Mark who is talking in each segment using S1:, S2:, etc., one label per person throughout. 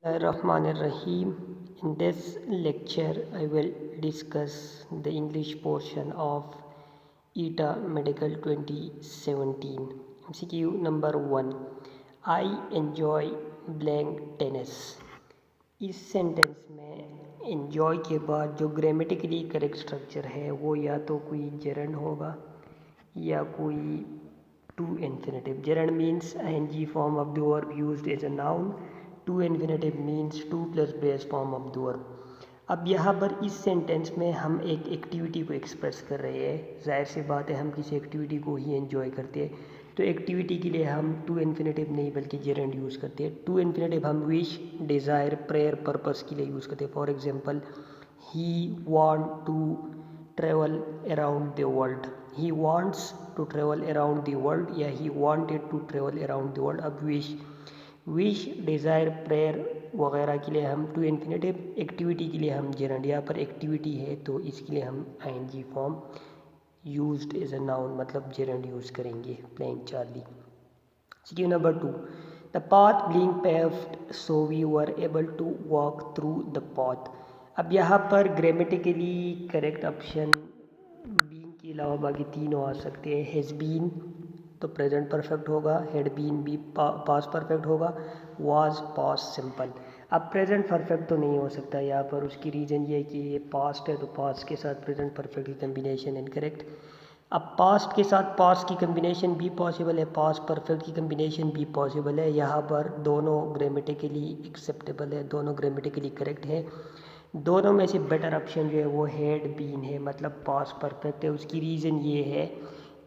S1: Rahim. In this lecture, I will discuss the English portion of ETA Medical 2017. MCQ number 1. I enjoy blank tennis. इस sentence में enjoy के बाद जो grammatically correct structure है वो या तो कोई gerund होगा या कोई to infinitive. Gerund means ing form of the verb used as a noun. To infinitive means to plus base form of the verb. अब यहाँ पर इस सेंटेंस में हम एक एक्टिविटी को एक्सप्रेस कर रहे हैं। जाहिर सी बात है हम किसी एक्टिविटी को ही एंजॉय करते हैं, तो एक्टिविटी के लिए हम टू इन्फिनेटिव नहीं बल्कि जेरेंड यूज़ करते हैं। टू इन्फिनेटिव हम विश, डिज़ायर, प्रेयर, पर्पस के लिए यूज़ करते हैं। For example, he want to travel around the world, he wants to travel around the world या he wanted to travel around the world. अब wish, desire, prayer वगैरह के लिए हम टू इन्फिनेटिव, एक्टिविटी के लिए हम जेरेंड। यहाँ पर एक्टिविटी है तो इसके लिए हम ING form used as a noun मतलब जेरेंड यूज़ करेंगे। Playing Charlie. Skill number 2. The path being paved so we were able to walk through the path. अब यहाँ पर ग्रामेटिकली करेक्ट ऑप्शन बीइंग के अलावा बाकी तीनों आ सकते हैं। हैज़ बीन तो प्रेजेंट परफेक्ट होगा, हैड बीन भी पास्ट परफेक्ट होगा, वाज पास्ट सिंपल। अब प्रेजेंट परफेक्ट तो नहीं हो सकता यहाँ पर, उसकी रीज़न ये है कि ये पास्ट है तो पास्ट के साथ प्रेजेंट परफेक्ट की कम्बिनेशन इनकरेक्ट। अब पास्ट के साथ पास्ट की कम्बिनेशन भी पॉसिबल है, पास्ट परफेक्ट की कम्बिनेशन भी पॉसिबल है। यहाँ पर दोनों ग्रामेटिकली एक्सेप्टेबल है, दोनों ग्रामेटिकली करेक्ट है। दोनों में से बेटर ऑप्शन जो है वो हैड बीन है, मतलब पास्ट परफेक्ट है। उसकी रीज़न ये है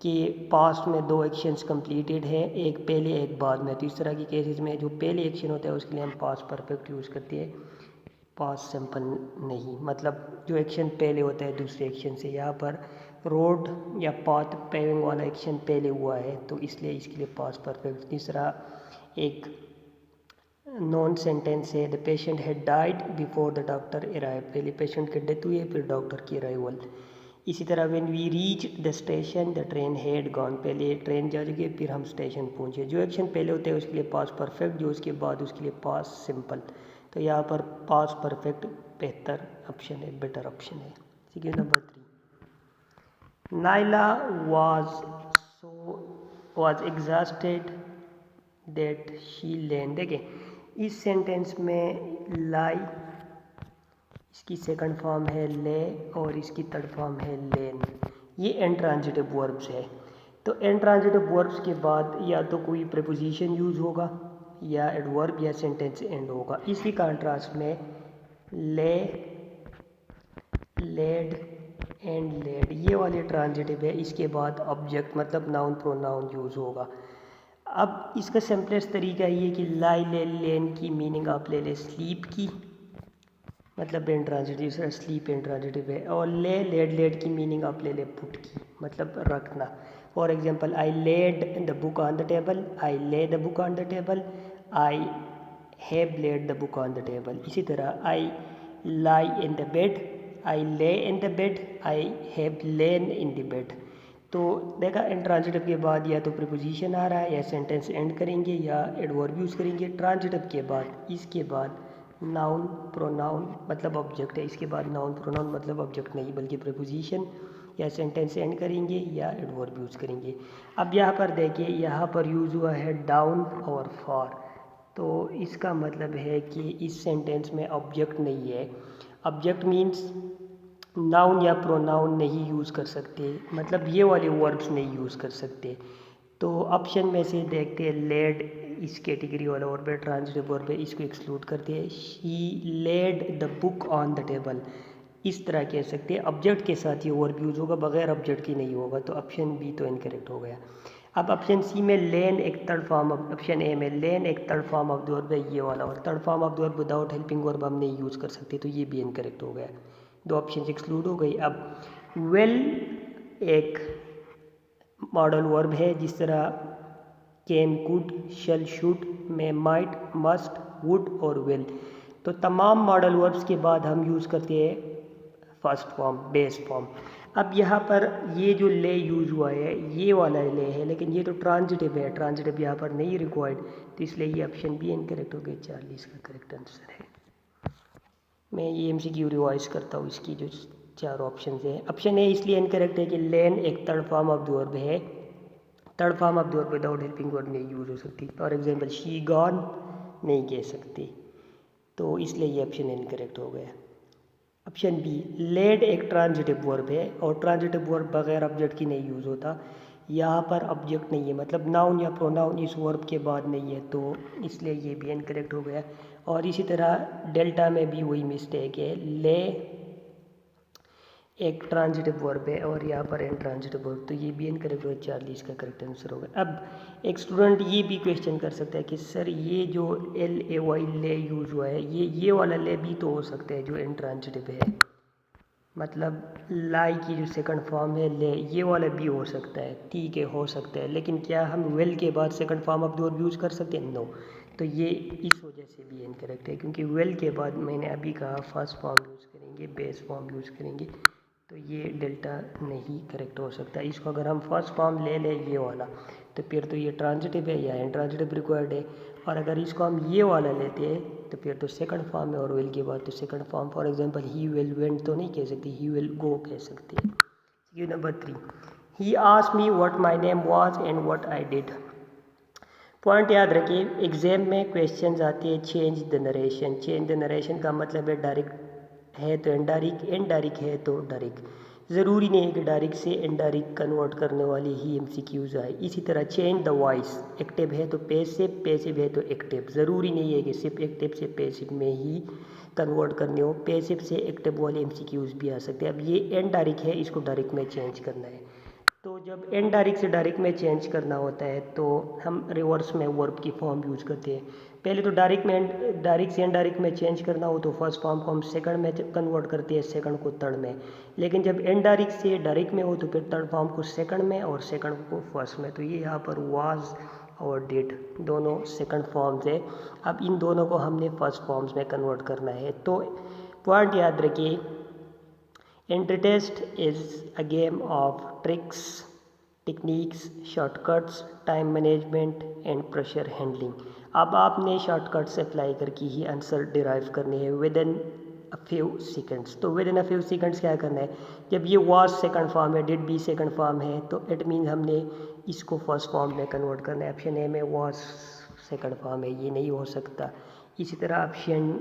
S1: कि पास्ट में दो एक्शंस कंप्लीटेड हैं, एक पहले एक बाद में। तो इस तरह की केसेस में जो पहले एक्शन होता है उसके लिए हम पास्ट परफेक्ट यूज़ करते हैं, पास्ट सिंपल नहीं। मतलब जो एक्शन पहले होता है दूसरे एक्शन से, यहाँ पर रोड या पाथ पेविंग वाला एक्शन पहले हुआ है तो इसलिए इसके लिए पास्ट परफेक्ट। तीसरा एक नॉन सेंटेंस है, the patient had died before the doctor arrive. पहले पेशेंट की डेथ हुई है फिर डॉक्टर की अराइवल। इसी तरह when we reach the station the train had gone, पहले ट्रेन जा चुकी है फिर हम स्टेशन पहुँचे। जो एक्शन पहले होते हैं उसके लिए पास्ट परफेक्ट, जो उसके बाद उसके लिए पास्ट सिंपल। तो यहाँ पर पास्ट परफेक्ट बेहतर ऑप्शन है, बेटर ऑप्शन है। ठीक है। Number 3. Naila was exhausted that she लेन। देखें इस सेंटेंस में लाई इसकी सेकंड फॉर्म है ले और इसकी थर्ड फॉर्म है लेन। ये इंट्रांजिटिव वर्ब्स है, तो इंट्रांजिटिव वर्ब्स के बाद या तो कोई प्रीपोजिशन यूज़ होगा या एडवर्ब या सेंटेंस एंड होगा। इसी कंट्रास्ट में ले, लेड एंड लेड ये वाले ट्रांजिटिव है, इसके बाद ऑब्जेक्ट मतलब नाउन प्रोनाउन यूज़ होगा। अब इसका सिंपलेस्ट तरीका ये कि लाई ले लेन की मीनिंग आप ले स्लीप की, मतलब इंट्रांजिटिव से स्लीप इंट्रांजिटिव है। और ले लेड लेड की मीनिंग आप ले पुट की, मतलब रखना। For example, I laid the book on the table, I lay the book on the table, I have laid the book on the table. इसी तरह I lie in the bed, I lay in the bed, I have lain in the bed. तो देखा intransitive के बाद या तो preposition आ रहा है या सेंटेंस एंड करेंगे या एडवर्ब यूज़ करेंगे। ट्रांजिटिव के बाद इसके बाद नाउन प्रोनाउन मतलब ऑब्जेक्ट है, इसके बाद नाउन प्रोनाउन मतलब ऑब्जेक्ट नहीं बल्कि प्रीपोजिशन या सेंटेंस एंड करेंगे या एडवर्ब यूज़ करेंगे। अब यहाँ पर देखिए, यहाँ पर यूज़ हुआ है डाउन और फॉर, तो इसका मतलब है कि इस सेंटेंस में ऑब्जेक्ट नहीं है। ऑब्जेक्ट मीन्स नाउन या प्रोनाउन नहीं यूज़ कर सकते, मतलब ये वाले वर्ब्स नहीं यूज़ कर सकते। तो ऑप्शन में से देखते हैं, लेड इस कैटेगरी वाला वर्ब है, ट्रांजिटिव वर्ब है, इसको एक्सक्लूड करते हैं। She laid the book on the table, इस तरह कह सकते हैं। ऑब्जेक्ट के साथ ये वर्ब यूज़ होगा, बगैर ऑब्जेक्ट की नहीं होगा, तो ऑप्शन बी तो इनकरेक्ट हो गया। अब ऑप्शन सी में लेन एक third form of, option A में लेन एक third form of the verb है ये वाला, और third form of the verb without helping verb हम नहीं यूज़ कर सकते, तो ये भी इनकरेक्ट हो गया। दो ऑप्शन एक्सक्लूड हो गई। अब वेल एक मॉडल वर्ब है, जिस तरह कैन, कुड, शल, शुड में माइट, मस्ट, वुड और विल। तो तमाम मॉडल वर्ब्स के बाद हम यूज़ करते हैं फर्स्ट फॉर्म, बेस फॉर्म। अब यहाँ पर ये जो ले यूज़ हुआ है ये वाला ले है, लेकिन ये तो ट्रांजिटिव है, ट्रांजिटिव यहाँ पर नहीं रिक्वायर्ड, तो इसलिए ये ऑप्शन बी इनकरेक्ट हो गया। 40 का करेक्ट आंसर है। मैं ये MCQ रिवाइज करता हूँ, इसकी जो 4 ऑप्शन है। ऑप्शन ए इसलिए इनकरेक्ट है कि लेन एक third form of the verb है, third form of the verb without helping verb नहीं यूज़ हो सकती। फॉर एग्जांपल शी गॉन नहीं कह सकती, तो इसलिए ये ऑप्शन इनकरेक्ट हो गया। ऑप्शन बी लेड एक ट्रांजिटिव वर्ब है और ट्रांजिटिव वर्ब बगैर ऑब्जेक्ट की नहीं यूज़ होता। यहाँ पर ऑब्जेक्ट नहीं है, मतलब नाउन या प्रोनाउन इस वर्ब के बाद नहीं है, तो इसलिए ये भी इनकरेक्ट हो गया। और इसी तरह डेल्टा में भी वही मिस्टेक है, ले एक ट्रांजिटिव वर्ब है और यहाँ पर इनट्रांजिटिव वर्ब, तो ये भी इनकरेक्ट हो गया। 40 का करेक्ट आंसर होगा। अब एक स्टूडेंट ये भी क्वेश्चन कर सकता है कि सर ये जो LAY ले यूज़ हुआ है, ये वाला ले भी तो हो सकता है जो इनट्रांजिटिव है, मतलब लाई की जो सेकंड फॉर्म है ले, ये वाला भी हो सकता है। ठीक है, हो सकता है, लेकिन क्या हम वेल के बाद second form of the verb use कर सकते हैं? नो। तो ये इस वजह से भी इनकरेक्ट है, क्योंकि वेल के बाद मैंने अभी कहा फर्स्ट फॉर्म यूज़ करेंगे, बेस फॉर्म यूज़ करेंगे, तो ये डेल्टा नहीं करेक्ट हो सकता। इसको अगर हम फर्स्ट फॉर्म ले लें ये वाला, तो फिर तो ये ट्रांजिटिव है या इनट्रांजिटिव रिक्वायर्ड है। और अगर इसको हम ये वाला लेते हैं तो फिर तो सेकंड फॉर्म है, और विल के बाद तो second form. For example he will went तो नहीं कह सकती, ही विल गो कह सकते हैं। Q number 3, he asked me what my name was and what I did. Point याद रखिए, एग्जाम में क्वेश्चंस आते हैं change the narration. Change the narration का मतलब है डायरेक्ट है तो इनडायरेक्ट, इनडायरेक्ट है तो डायरेक्ट। ज़रूरी नहीं है कि डायरेक्ट से इनडायरेक्ट कन्वर्ट करने वाली ही MCQs आए। इसी तरह चेंज द वॉइस, एक्टिव है तो पैसिव, पैसिव है तो एक्टिव। ज़रूरी नहीं है कि सिर्फ एक्टिव से पैसिव में ही कन्वर्ट करने हो, पैसिव से एक्टिव वाले MCQs भी आ सकते हैं। अब ये इनडायरेक्ट है, इसको डायरेक्ट में चेंज करना है, तो जब इनडायरेक्ट से डायरेक्ट में चेंज करना होता है तो हम रिवर्स में वर्ब की फॉर्म यूज़ करते हैं। पहले तो डायरेक्ट से इनडायरेक्ट में चेंज करना हो तो फर्स्ट फॉर्म को हम सेकंड में कन्वर्ट करते हैं, सेकंड को थर्ड में। लेकिन जब इनडायरेक्ट से डायरेक्ट में हो तो फिर थर्ड फॉर्म को सेकंड में और सेकंड को फर्स्ट में। तो ये यहाँ पर वाज और डिड दोनों सेकंड फॉर्म्स है। अब इन दोनों को हमने फर्स्ट फॉर्म्स में कन्वर्ट करना है। तो पॉइंट याद रखिए, Intertest is a game of tricks, techniques, shortcuts, time management and pressure handling. अब आपने शॉर्टकट्स अप्लाई करके ही आंसर डिराइव करने हैं within a few seconds. तो within a few seconds क्या करना है, जब ये वाज सेकंड फॉर्म है, डिड बी सेकंड फॉर्म है, तो इट मीन हमने इसको फर्स्ट फॉर्म में कन्वर्ट करना है। ऑप्शन ए में वाज सेकंड फॉर्म है, ये नहीं हो सकता। इसी तरह ऑप्शन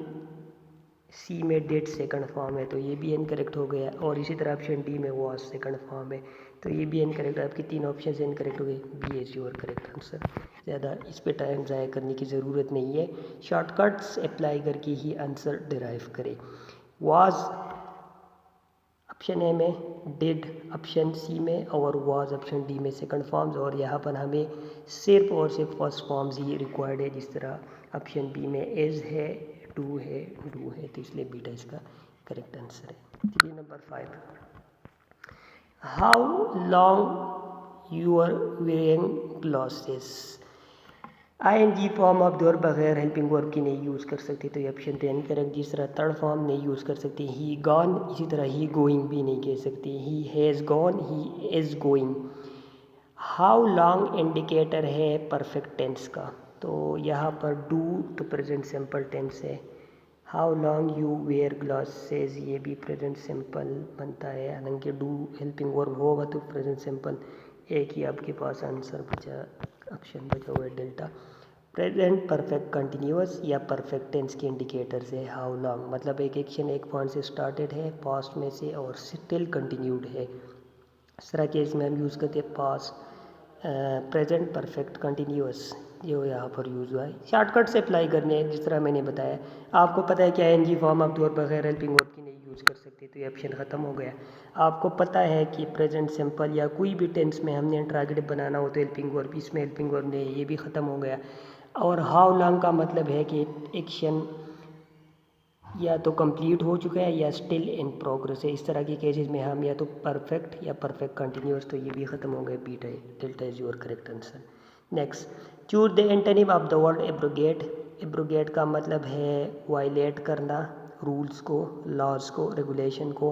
S1: सी में डेट सेकंड फॉर्म है, तो ये भी इनकरेक्ट हो गया। और इसी तरह ऑप्शन डी में वाज सेकंड फॉर्म है, तो ये भी इनकरेक्ट है। आपकी 3 ऑप्शन इनकरेक्ट हो गए। B is your correct answer. ज़्यादा इस पे टाइम ज़ाया करने की ज़रूरत नहीं है, शॉर्टकट्स अप्लाई करके ही आंसर डिराइव करें। वाज ऑप्शन ए में, डिड ऑप्शन सी में, और वाज ऑप्शन डी में सेकंड फॉर्म्स। और यहाँ पर हमें सिर्फ और सिर्फ फर्स्ट फॉर्म्स ही रिक्वायर्ड है, जिस तरह ऑप्शन बी में इज़ है, डू है, तो इसलिए बीटा इसका करेक्ट आंसर है। चलिए number 5, how long you are wearing glasses. ING form of the verb बगैर हेल्पिंग वर्ब की नहीं यूज़ कर सकती, तो ये ऑप्शन तो इनकरेक्ट। जिस तरह थर्ड फॉर्म नहीं यूज़ कर सकती, ही गॉन, इसी तरह ही गोइंग भी नहीं कह सकती, he has gone, he is going. How long indicator है परफेक्ट टेंस का, तो यहाँ पर डू तो प्रेजेंट सिंपल टेंस है। How long you where glasses, ये भी प्रेजेंट सिंपल बनता है, हालांकि डू हेल्पिंग वर्ब होगा तो प्रेजेंट सिंपल। एक ही आपके पास आंसर बचा, ऑप्शन बचा हुआ है डेल्टा। प्रेजेंट परफेक्ट कंटिन्यूअस या परफेक्ट टेंस के इंडिकेटर्स है हाउ लॉन्ग, मतलब एक एक्शन एक पॉइंट से स्टार्टेड है पास्ट में से और स्टिल कंटिन्यूड है। इस तरह केस में हम यूज़ करते हैं पास्ट प्रेजेंट परफेक्ट कंटिन्यूअस, जो यहाँ पर यूज़ हुआ है। शॉर्टकट से अप्लाई करने हैं, जिस तरह मैंने बताया। आपको पता है कि ING फॉर्म आप तौर पर बगैर हेल्पिंग वर्ब की नहीं यूज़ कर सकते, तो ये ऑप्शन ख़त्म हो गया। आपको पता है कि प्रेजेंट सिंपल या कोई भी टेंस में हमने इंटरोगेटिव बनाना हो तो हेल्पिंग वर्ब, इसमें हेल्पिंग वर्ब नहीं, ये भी ख़त्म हो गया। और हाउ लॉन्ग का मतलब है कि एक्शन या तो कंप्लीट हो चुका है या स्टिल इन प्रोग्रेस है। इस तरह के केसेस में हम या तो परफेक्ट या परफेक्ट कंटिन्यूअस, तो ये भी ख़त्म हो गए। Beta delta is your correct answer. Next, choose the antonym of the word abrogate. Abrogate का मतलब है वायलेट करना, रूल्स को, लॉज को, रेगुलेशन को।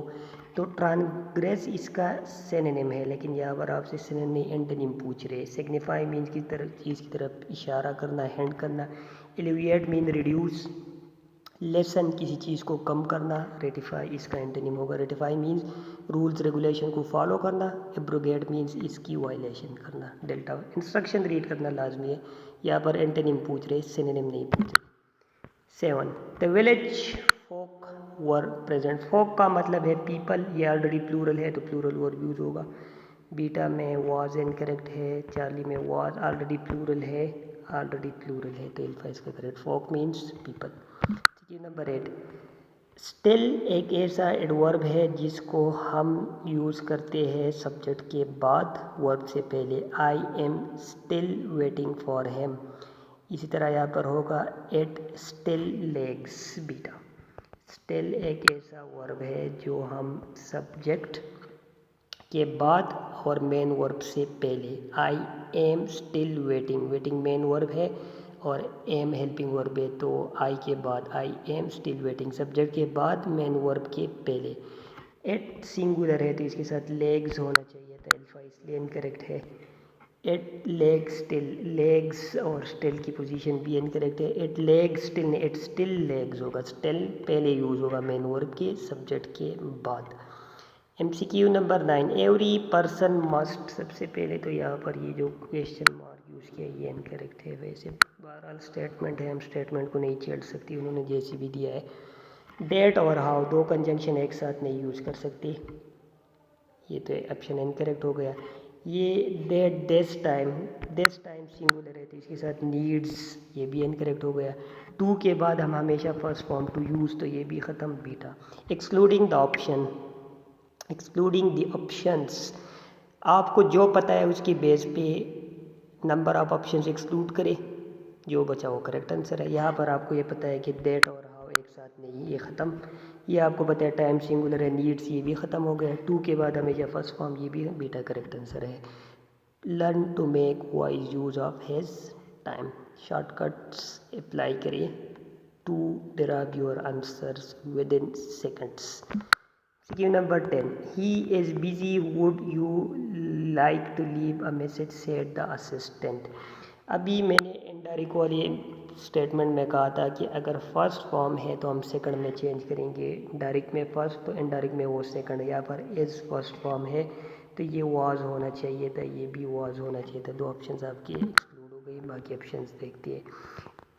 S1: तो ट्रांसग्रेस इसका सिनोनिम है, लेकिन यहाँ पर आपसे सिनोनिम नहीं एंटोनिम पूछ रहे। सिग्निफाई मीन्स की तरफ चीज़ की तरफ इशारा करना, हैंड करना। Alleviate mean reduce. लेसन किसी चीज़ को कम करना। रेटिफाई इसका एंटोनिम होगा। रेटिफाई मीन्स रूल्स रेगुलेशन को फॉलो करना। एब्रोगेट मीन्स इसकी वायलेशन करना। डेल्टा इंस्ट्रक्शन रीड करना लाजमी है। यहाँ पर एंटोनिम पूछ रहे, सिनोनिम नहीं पूछ रहे। 7 the village folk were present. Folk का मतलब है पीपल, ये ऑलरेडी प्लूरल है तो प्लूरल वर्ब यूज होगा। बीटा में वाज इनकरेक्ट है, चार्ली में वाज ऑलरेडी प्लूरल है, तो अल्फा इसका करेक्ट। फोक मीन्स पीपल। ठीक है, नंबर 8 स्टिल एक ऐसा एडवर्ब है जिसको हम यूज़ करते हैं सब्जेक्ट के बाद वर्ब से पहले। I am still waiting for him. इसी तरह यहाँ पर होगा एट स्टिल लेग्स बीटा। स्टिल एक ऐसा वर्ब है जो हम सब्जेक्ट के बाद और मेन वर्ब से पहले। I am still waiting, waiting main verb है और एम हेल्पिंग वर्ब है, तो आई के बाद आई एम स्टिल वेटिंग, सब्जेक्ट के बाद मेन वर्ब के पहले। एट सिंगुलर है तो इसके साथ लेग्स होना चाहिए था, अल्फा इसलिए इनकरेक्ट है। एट लेग स्टिल, लेग्स और स्टिल की पोजीशन भी इनकरेक्ट है। एट लेग स्टिल नहीं, एट स्टिल लेग्स होगा। स्टिल पहले यूज़ होगा मेन वर्ब के सब्जेक्ट के बाद। MCQ number 9 every person must. सबसे पहले तो यहाँ पर ये जो क्वेश्चन मार्क यूज़ किया ये इनकरेक्ट है। वैसे बहरहाल स्टेटमेंट है, हम स्टेटमेंट को नहीं छेड़ सकती, उन्होंने जैसी भी दिया है। डेट और हाउ दो कंजंक्शन एक साथ नहीं यूज़ कर सकती, ये तो ऑप्शन इनकरेक्ट हो गया। ये डेट दिस टाइम सिंगुलर है तो इसके साथ नीड्स, ये भी इनकरेक्ट हो गया। टू के बाद हम हमेशा फर्स्ट फॉर्म टू यूज़, तो ये भी ख़त्म beta. Excluding the option, excluding the options, आपको जो पता है उसके बेस पे नंबर ऑफ ऑप्शंस एक्सक्लूड करें, जो बचा वो करेक्ट आंसर है। यहाँ पर आपको ये पता है कि डेट और हाउ एक साथ नहीं, ये ख़त्म। ये आपको पता है टाइम सिंगुलर है, नीड्स ये भी ख़त्म हो गया। टू के बाद हमेशा फर्स्ट फॉर्म, ये भी बीटा करेक्ट आंसर है। Learn to make wise use of his time, shortcuts apply करिए to derive your answers within seconds. Skill number 10 he is busy, would you like to leave a message, said the assistant। अभी मैंने indirect वाली statement में कहा था कि अगर first form है तो हम सेकंड में चेंज करेंगे, डायरेक्ट में फर्स्ट तो इनडायरेक्ट में वो सेकंड। यहाँ पर इज फर्स्ट फॉर्म है तो ये वाज होना चाहिए था, ये भी वाज होना चाहिए था। दो ऑप्शंस आपके एक्सक्लूड हो गई, बाकी ऑप्शंस देखते हैं।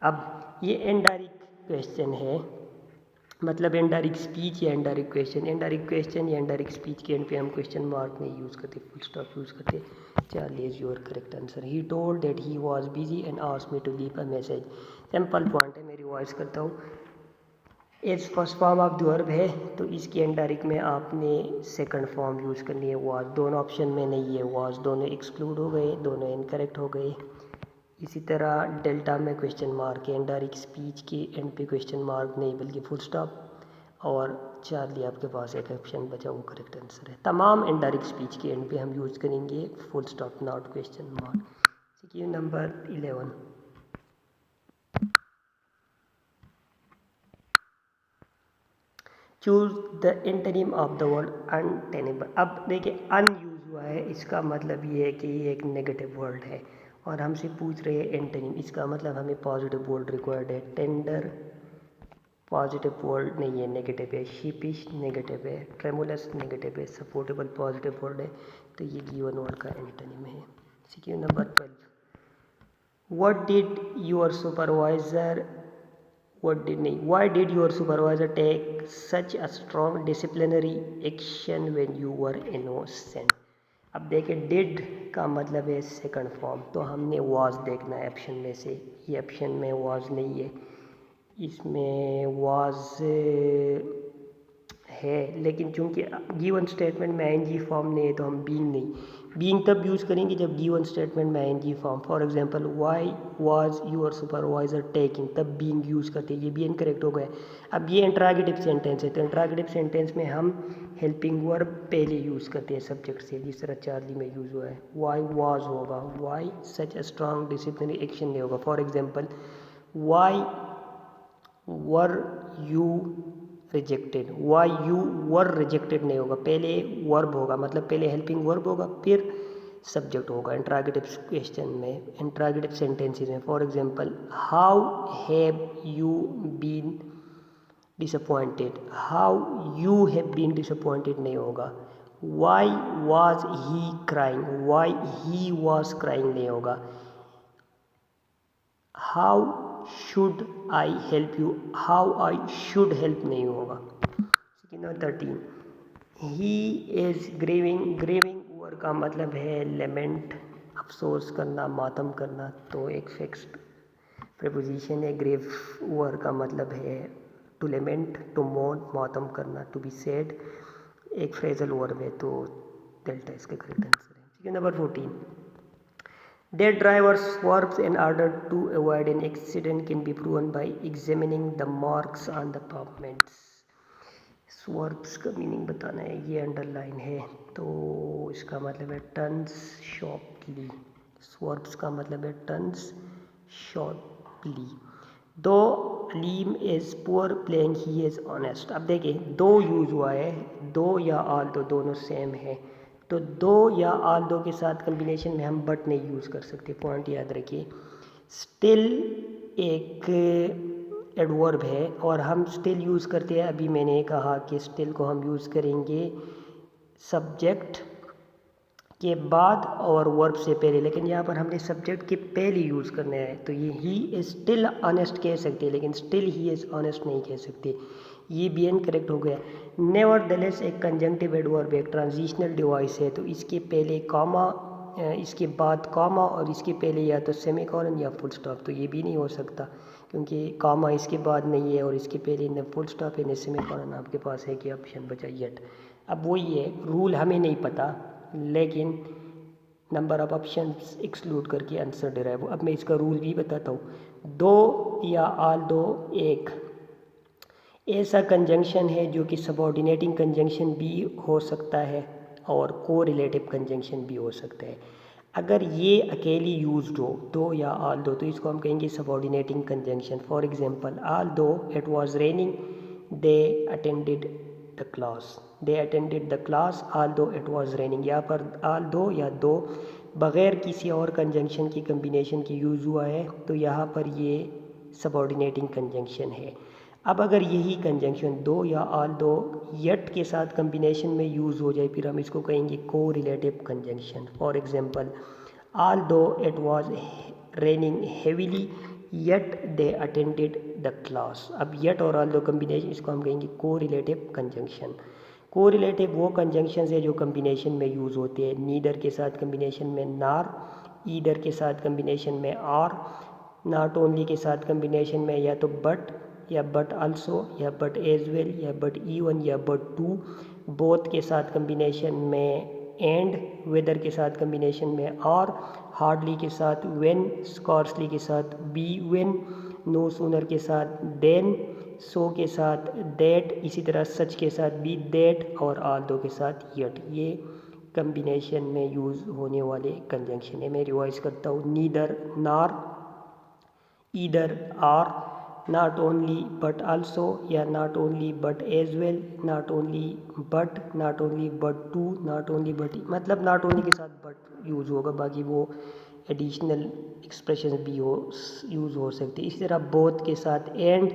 S1: अब ये इनडायरेक्ट क्वेश्चन है, मतलब इनडायरेक्ट स्पीच या इनडायरेक्ट क्वेश्चन। इनडायरेक्ट क्वेश्चन या इनडायरेक्ट स्पीच के एंड पे हम क्वेश्चन मार्क नहीं यूज़ करते, फुल स्टॉप यूज़ करते। Charlie is your correct answer. He told that he was busy and asked me to leave a message. Simple point है, मैं revise करता हूँ। As first form of the verb है तो इसके indirect में आपने सेकंड फॉर्म यूज़ करनी है वाज। दोनों ऑप्शन में नहीं है वाज, दोनों एक्सक्लूड हो गए, दोनों इनकरेक्ट हो गए। इसी तरह डेल्टा में क्वेश्चन मार्क है, इनडायरेक्ट स्पीच के एंड पे क्वेश्चन मार्क नहीं बल्कि फुल स्टॉप। और चार्ली आपके पास एक ऑप्शन बचा, वो करेक्ट आंसर है। तमाम इनडायरेक्ट स्पीच के एंड पे हम यूज़ करेंगे full stop not question mark. CQ number 11 choose the antonym of the word untenable. अब देखिए अन यूज हुआ है, इसका मतलब ये है कि ये एक नेगेटिव वर्ड है और हमसे पूछ रहे हैं एंटोनिम, इसका मतलब हमें पॉजिटिव वर्ड रिक्वायर्ड है। टेंडर पॉजिटिव वर्ड नहीं है, नेगेटिव है। शीपिश नेगेटिव है, ट्रेमुलस नेगेटिव है, सपोर्टेबल पॉजिटिव वर्ड है, तो ये गिवन वर्ड का एंटोनिम है। CQ number 12 what did your supervisor why did your supervisor take such a strong disciplinary action when you were innocent। अब देखिए डिड का मतलब है सेकंड फॉर्म, तो हमने वाज देखना है ऑप्शन में से। ये ऑप्शन में वाज नहीं है, इसमें वाज है, लेकिन चूंकि गिवन स्टेटमेंट में आईएनजी फॉर्म नहीं है तो हम बीइंग नहीं, बीइंग तब यूज़ करेंगे जब गिवन स्टेटमेंट में ING form. For example why was your supervisor taking, तब बीइंग यूज़ करते, ये भी इनकरेक्ट हो गया। अब ये इंट्रागेटिव सेंटेंस है तो इंट्रागेटिव सेंटेंस में हम हेल्पिंग वर्ब पहले यूज़ करते हैं सब्जेक्ट से, जिस तरह चार्ली में यूज़ हुआ है। वाई वाज होगा, why such a strong disciplinary action नहीं होगा। For example why were you rejected, why you were rejected नहीं होगा, पहले वर्ब होगा, मतलब पहले हेल्पिंग वर्ब होगा फिर सब्जेक्ट होगा इंट्रागेटिव क्वेश्चन में, इंट्रागेटिव सेंटेंसेस में। For example how have you been disappointed, how you have been disappointed नहीं होगा। Why was he crying, why he was crying नहीं होगा। How should I help you, how I should help नहीं होगा। Number 13, he is grieving, grieving word का मतलब है लेमेंट, अफसोस करना, मातम करना, तो एक फिक्स्ड प्रीपोजिशन है। ग्रीव वर्ड का मतलब है टू लेमेंट, टू मोर्न, मातम करना, टू बी सैड, एक फ्रेजल वर्ब है, तो डेल्टा इसका करेक्ट आंसर है। ठीक है, number 14, their driver swerves in order to avoid an accident can be proven by examining the marks on the pavements। स्वर्ब्स का मीनिंग बताना है, ये अंडरलाइन है, तो इसका मतलब है टर्न्स शॉर्टली। स्वर्ब्स का मतलब है टर्न्स शॉर्टली। दो Aleem is poor playing he is honest. अब देखिए दो यूज़ हुआ है, दो या ऑल दो दोनों सेम है, तो दो या ऑल दो के साथ कम्बिनेशन में हम बट नहीं यूज़ कर सकते, पॉइंट याद रखिए। स्टिल एक एडवर्ब है और हम स्टिल यूज़ करते हैं, अभी मैंने कहा कि स्टिल को हम यूज़ करेंगे सब्जेक्ट के बाद और वर्ब से पहले, लेकिन यहाँ पर हमने सब्जेक्ट के पहले यूज़ करना है, तो ये ही इज स्टिल ऑनेस्ट कह सकते हैं, लेकिन स्टिल ही इज़ ऑनेस्ट नहीं कह सकते, ये भी इनकरेक्ट हो गया। नेवरदलेस एक कंजंक्टिव एडवर्ब, एक ट्रांजिशनल डिवाइस है, तो इसके पहले कॉमा, इसके बाद कॉमा और इसके पहले या तो सेमीकोलन या फुल स्टॉप, तो ये भी नहीं हो सकता क्योंकि कॉमा इसके बाद नहीं है और इसके पहले न फुल स्टॉप है न सेमीकोलन आपके पास है कि ऑप्शन बचा येट। अब वही है, रूल हमें नहीं पता, लेकिन नंबर ऑफ ऑप्शंस एक्सक्लूड करके आंसर डिराइव। अब मैं इसका रूल भी बताता हूँ। दो या ऑल दो एक ऐसा कंजंक्शन है जो कि सबऑर्डिनेटिंग कंजंक्शन भी हो सकता है और को रिलेटिव कंजंक्शन भी हो सकता है। अगर ये अकेली यूज्ड हो दो या ऑल दो, तो इसको हम कहेंगे subordinating conjunction. For example although it was raining they attended the class, they attended the class although it was raining. यहाँ पर ऑल दो या दो बग़ैर किसी और कंजंक्शन की कम्बिनेशन की यूज़ हुआ है, तो यहाँ पर ये सबऑर्डिनेटिंग कंजंक्शन है। अब अगर यही कंजंक्शन दो या ऑल दो यट के साथ कम्बिनेशन में यूज़ हो जाए, फिर हम इसको कहेंगे correlative conjunction. For example although it was raining heavily yet they attended the class. अब यट और ऑल दो कम्बिनेशन, इसको हम कहेंगे correlative conjunction. Correlative वो कंजंक्शन है जो कम्बिनेशन में यूज़ होते हैं, नीदर के साथ कम्बिनेशन में नार, ईदर के साथ कम्बिनेशन में आर, नॉट ओनली के साथ कम्बिनेशन में या तो बट या बट आल्सो या बट एज वेल या बट इवन या बट टू, बोथ के साथ कम्बिनेशन में एंड, वेदर के साथ कम्बिनेशन में और, हार्डली के साथ व्हेन, स्कॉर्सली के साथ बी व्हेन, नो सूनर के साथ देन, सो के साथ दैट, इसी तरह सच के साथ बी दैट और ऑल दो के साथ यट। ये कम्बिनेशन में यूज़ होने वाले कंजंक्शन है। मैं रिवाइज करता हूँ, neither nor, either or, not only but also या not only but as well, not only but to, not only but, मतलब not only के साथ but यूज़ होगा, बाकी वो एडिशनल एक्सप्रेशन भी यूज़ हो सकती है। इसी तरह बोथ के साथ एंड,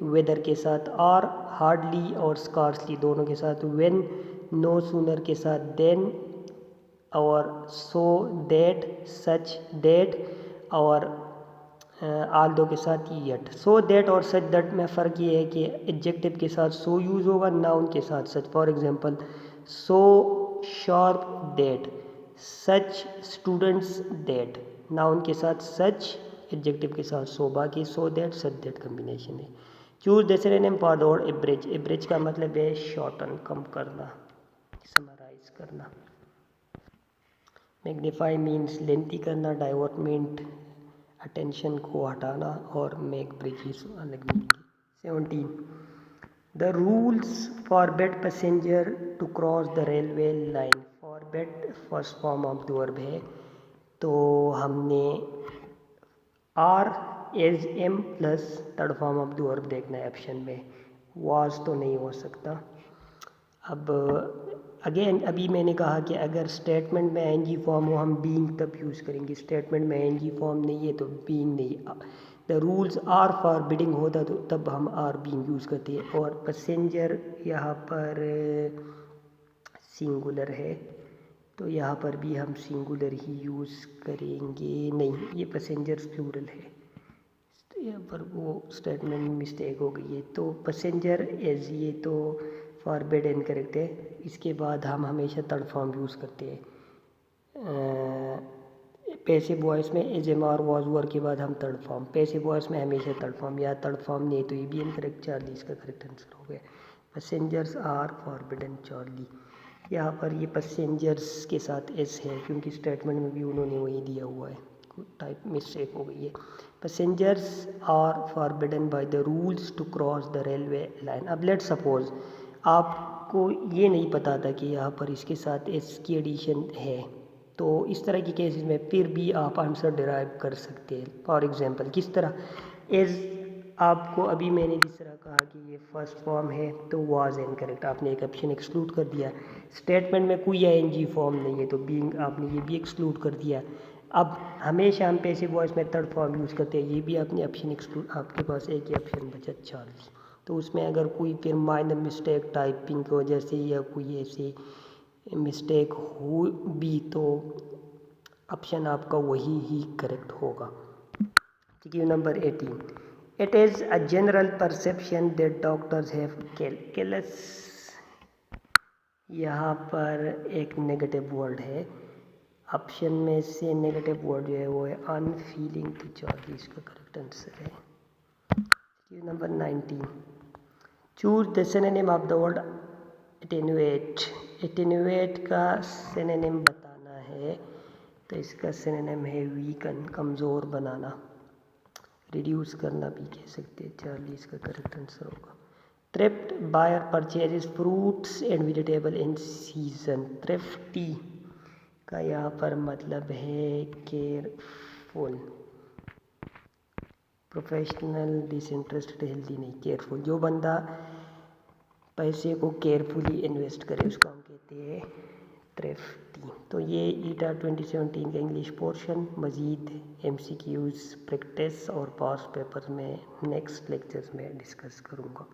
S1: वेदर के साथ और, हार्डली और स्कार्सली दोनों के साथ व्हेन, नो सूनर के साथ देन और सो दैट, सच दैट और आल दो के साथ यट। सो दैट और सच दैट में फ़र्क ये है कि एडजेक्टिव के साथ सो यूज़ होगा, नाउन के साथ such. For example so sharp that, such students that, noun के साथ सच, एडजेक्टिव के साथ सो, बाकी so that such that combination है। Choose the synonym for the word abridge. Abridge का मतलब है शॉर्टन, कम करना, समराइज करना। मैग्नीफाई मीन्स लेंथी करना, डाइवर्टमेंट अटेंशन को हटाना और मेक ब्रिजेस अलग मिलेंगे। 17, the rules forbid passenger to cross the railway line. Forbid first form of the verb है, तो हमने are is am plus third form of the verb देखना है ऑप्शन में। वाज तो नहीं हो सकता। अब अगेन अभी मैंने कहा कि अगर स्टेटमेंट में एनजी फॉर्म हो हम बीइंग तब यूज़ करेंगे, स्टेटमेंट में एनजी फॉर्म नहीं है तो बीइंग नहीं। द रूल्स आर फॉरबिडिंग होता तो तब हम आर बीइंग यूज़ करते हैं। और पैसेंजर यहाँ पर सिंगुलर है तो यहाँ पर भी हम सिंगुलर ही यूज़ करेंगे। नहीं, ये पैसेंजर्स प्लूरल है, यहाँ पर वो स्टेटमेंट में मिस्टेक हो गई है। तो पैसेंजर एज ये तो फॉरबिड इनकरेक्ट है। इसके बाद हम हमेशा थर्ड फॉर्म यूज़ करते हैं। पैसिव वॉइस में is am are was were के बाद हम थर्ड फॉर्म, पैसिव वॉइस में हमेशा थर्ड फॉर्म, या थर्ड फॉर्म नहीं तो ये भी इनकरेक्ट। चार्ली इसका करेक्ट आंसर हो गया। Passengers are forbidden Charlie. यहाँ पर ये पैसेंजर्स के साथ एस है क्योंकि स्टेटमेंट में भी उन्होंने वही दिया हुआ है, टाइप मिस्टेक हो गई है। Passengers are forbidden by the rules to cross the railway line. अब लेट सपोज आपको ये नहीं पता था कि यहाँ पर इसके साथ एस की एडिशन है, तो इस तरह की केसेस में फिर भी आप आंसर डिराइव कर सकते हैं। फॉर एग्जांपल किस तरह, एज आपको अभी मैंने जिस तरह कहा कि ये फर्स्ट फॉर्म है तो वाज इनकरेक्ट, आपने एक ऑप्शन एक्सक्लूड कर दिया। स्टेटमेंट में कोई आईएनजी फॉर्म नहीं है तो बीइंग आपने ये भी एक्सक्लूड कर दिया। अब हमेशा हम पैसिव वॉइस में थर्ड फॉर्म यूज़ करते हैं, ये भी आपने ऑप्शन एक्सक्लूड, आपके पास एक ही ऑप्शन बचा चार्ली। तो उसमें अगर कोई फिर माइनर मिस्टेक टाइपिंग की वजह से या कोई ऐसी मिस्टेक हो भी तो ऑप्शन आपका वही ही करेक्ट होगा। ठीक है, number 18, it is a general perception that doctors have calculus. यहाँ पर एक नेगेटिव वर्ड है, ऑप्शन में से नेगेटिव वर्ड जो है वो है अनफीलिंग टू चार्ली, इसका करेक्ट आंसर है। Number 19, choose the synonym of the word attenuate. Attenuate का सिनोनिम बताना है तो इसका सिनोनिम है वीकन, कमज़ोर बनाना, रिड्यूस करना भी कह सकते हैं। चार्ली इसका करेक्ट आंसर होगा। Thrift, buyer purchases fruits and vegetable in season. Thrifty का यहाँ पर मतलब है केयरफुल, प्रोफेशनल, डिसइंटरेस्टेड, हेल्दी नहीं, केयरफुल। जो बंदा पैसे को केयरफुली इन्वेस्ट करे उसको हम कहते हैं थ्रिफ्टी। तो ये ईटा 2017 का इंग्लिश पोर्शन। मज़ीद MCQs प्रैक्टिस और पास्ट पेपर्स में नेक्स्ट लेक्चर्स में डिस्कस करूँगा।